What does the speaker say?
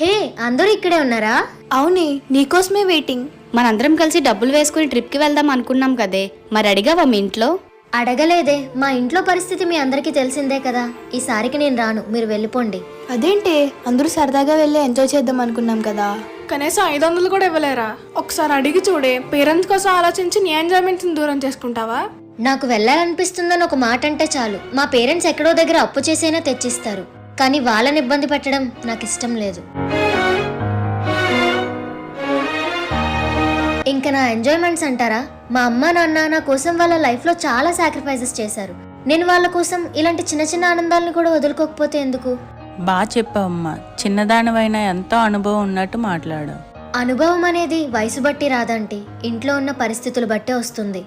హే, అందరూ ఇక్కడే ఉన్నారా? అవునే, నీకోసమే వెయిటింగ్. మనందరం కలిసి డబ్బులు వేసుకుని ట్రిప్కి వెళ్దాం అనుకున్నాం కదే, మరి అడిగావా మీ ఇంట్లో? అడగలేదే. మా ఇంట్లో పరిస్థితి మీ అందరికీ తెలిసిందే కదా. ఈసారికి నేను రాను, మీరు వెళ్ళిపోండి. అదేంటే, అందరూ సరదాగా వెళ్ళి ఎంజాయ్ చేద్దాం అనుకున్నాం కదా. కనీసం 500 కూడా ఇవ్వలేరా? ఒకసారి అడిగి చూడే. పేరెంట్స్ కోసం ఆలోచించి నీ ఎంజాయ్మెంట్స్ దూరం చేసుకుంటావా? నాకు వెళ్ళాలనిపిస్తుందని ఒక మాట అంటే చాలు, మా పేరెంట్స్ ఎక్కడో దగ్గర అప్పు చేసైనా తెచ్చిస్తారు. కానీ వాళ్ళని ఇబ్బంది పెట్టడం నాకు ఇష్టం లేదు. ఇంకా నా ఎంజాయ్మెంట్స్ అంటారా? మా అమ్మ నాన్న నా కోసం వాళ్ళ లైఫ్లో చాలా సాక్రిఫైసెస్ చేశారు. నేను వాళ్ళ కోసం ఇలాంటి చిన్న చిన్న ఆనందాలను కూడా వదులుకోకపోతే ఎందుకు? బాగా చెప్పమ్మా, చిన్నదానివైనా ఎంతో అనుభవం ఉన్నట్టు మాట్లాడు. అనుభవం అనేది వయసు బట్టి రాదంటీ, ఇంట్లో ఉన్న పరిస్థితులు బట్టే వస్తుంది.